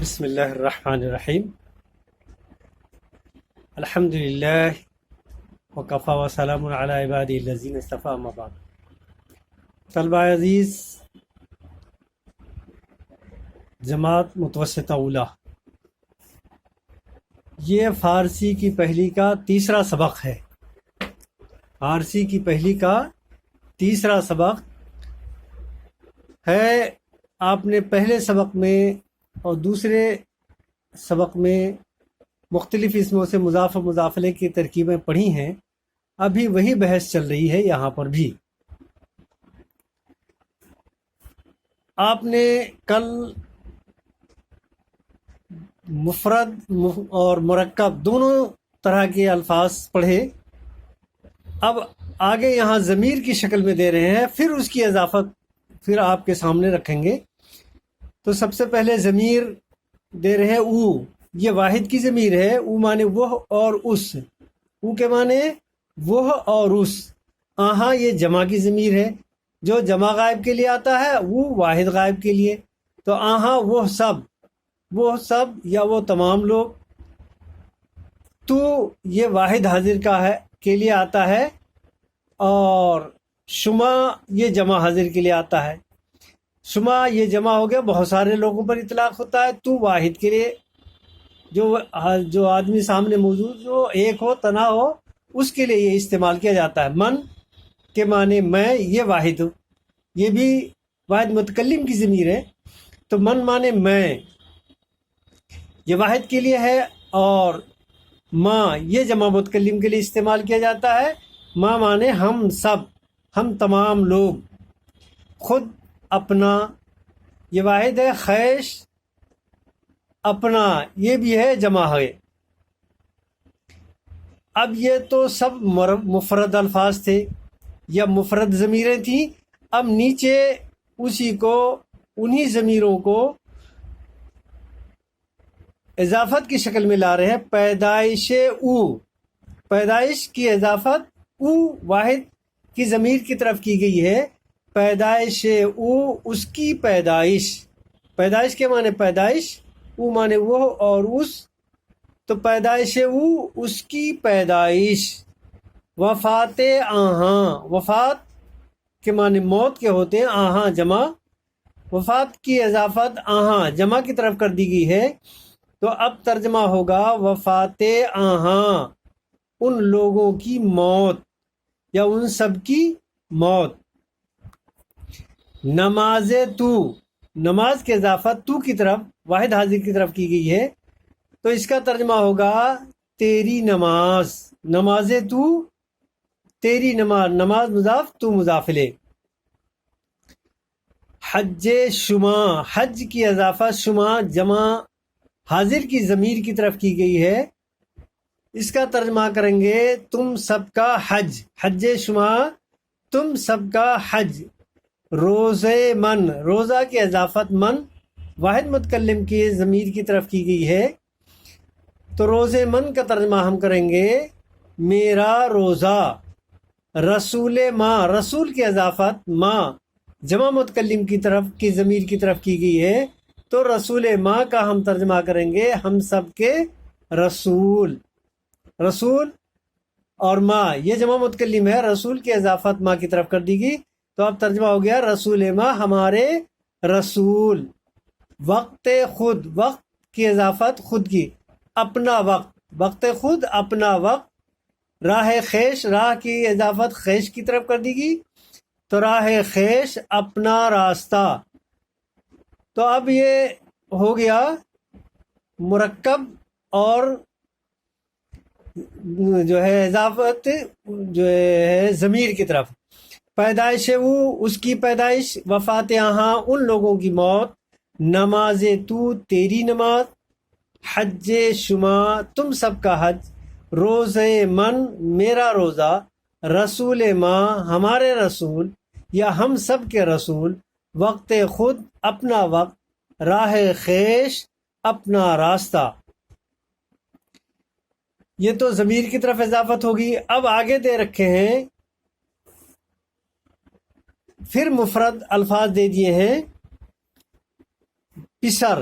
بسم اللہ الرحمن الرحیم۔ الحمد للہ وکفا وسلام علی عبادہ الذین اصطفیٰ، اما بعد۔ طلبہ عزیز، جماعت متوسطہ اولیٰ، یہ فارسی کی پہلی کا تیسرا سبق ہے۔ فارسی کی پہلی کا تیسرا سبق ہے۔ آپ نے پہلے سبق میں اور دوسرے سبق میں مختلف اسموں سے مضاف و مضاف الیہ کی ترکیبیں پڑھی ہیں، ابھی وہی بحث چل رہی ہے یہاں پر بھی۔ آپ نے کل مفرد اور مرکب دونوں طرح کے الفاظ پڑھے، اب آگے یہاں ضمیر کی شکل میں دے رہے ہیں، پھر اس کی اضافت پھر آپ کے سامنے رکھیں گے۔ تو سب سے پہلے ضمیر دے رہے ہیں او، یہ واحد کی ضمیر ہے۔ او مانے وہ اور اس، او کے مانے وہ اور اس۔ آہاں یہ جمع کی ضمیر ہے، جو جمع غائب کے لیے آتا ہے وہ واحد غائب کے لیے۔ تو آہاں وہ سب یا وہ تمام لوگ۔ تو یہ واحد حاضر کا ہے کے لیے آتا ہے، اور شما یہ جمع حاضر کے لیے آتا ہے۔ شما یہ جمع ہو گیا، بہت سارے لوگوں پر اطلاق ہوتا ہے۔ تو واحد کے لیے، جو آدمی سامنے موجود جو ایک ہو، تنہا ہو، اس کے لیے یہ استعمال کیا جاتا ہے۔ من کے معنی میں، یہ واحد ہو، یہ بھی واحد متکلم کی ضمیر ہے۔ تو من معنی میں، یہ واحد کے لیے ہے، اور ما یہ جمع متکلم کے لیے استعمال کیا جاتا ہے۔ ما معنی ہم سب، ہم تمام لوگ۔ خود اپنا یہ واحد ہے، خیش اپنا یہ بھی ہے، جمع ہے۔ اب یہ تو سب مفرد الفاظ تھے یا مفرد ضمیریں تھیں۔ اب نیچے انہی ضمیروں کو اضافت کی شکل میں لا رہے ہیں۔ پیدائش او، پیدائش کی اضافت او واحد کی ضمیر کی طرف کی گئی ہے۔ پیدائش او، اس کی پیدائش۔ پیدائش کے معنی پیدائش، او معنی وہ اور اس۔ تو پیدائش او، اس کی پیدائش۔ وفات آہاں، وفات کے معنی موت کے ہوتے ہیں، آہاں جمع۔ وفات کی اضافت آہاں جمع کی طرف کر دی گئی ہے۔ تو اب ترجمہ ہوگا وفات آہاں، ان لوگوں کی موت یا ان سب کی موت۔ نماز تو، نماز کی اضافت تو کی طرف، واحد حاضر کی طرف کی گئی ہے۔ تو اس کا ترجمہ ہوگا تیری نماز۔ نماز تو، تیری نماز، نماز مضاف تو مضاف الیہ۔ حج شما، حج کی اضافت شما جمع حاضر کی ضمیر کی طرف کی گئی ہے۔ اس کا ترجمہ کریں گے تم سب کا حج۔ حج شما، تم سب کا حج۔ روزے من، روزہ کی اضافت من واحد متکلم کی ضمیر کی طرف کی گئی ہے۔ تو روزے من کا ترجمہ ہم کریں گے میرا روزہ۔ رسول ما، رسول کی اضافت ما جمع متکلم کی طرف کی ضمیر کی طرف کی گئی ہے۔ تو رسول ما کا ہم ترجمہ کریں گے ہم سب کے رسول۔ رسول اور ما یہ جمع متکلم ہے، رسول کی اضافت ما کی طرف کر دی گئی۔ تو اب ترجمہ ہو گیا رسول ما، ہمارے رسول۔ وقت خود، وقت کی اضافت خود کی، اپنا وقت، وقت خود اپنا وقت۔ راہ خیش، راہ کی اضافت خیش کی طرف کر دی گئی۔ تو راہ خیش اپنا راستہ۔ تو اب یہ ہو گیا مرکب اور جو ہے اضافت جو ہے ضمیر کی طرف۔ پیدائش وہ، اس کی پیدائش۔ وفات آہاں، ان لوگوں کی موت۔ نماز تو، تیری نماز۔ حج شما، تم سب کا حج۔ روزے من، میرا روزہ۔ رسول ما، ہمارے رسول یا ہم سب کے رسول۔ وقت خود، اپنا وقت۔ راہ خیش، اپنا راستہ۔ یہ تو ضمیر کی طرف اضافت ہوگی۔ اب آگے دے رکھے ہیں، پھر مفرد الفاظ دے دیے ہیں۔ پسر،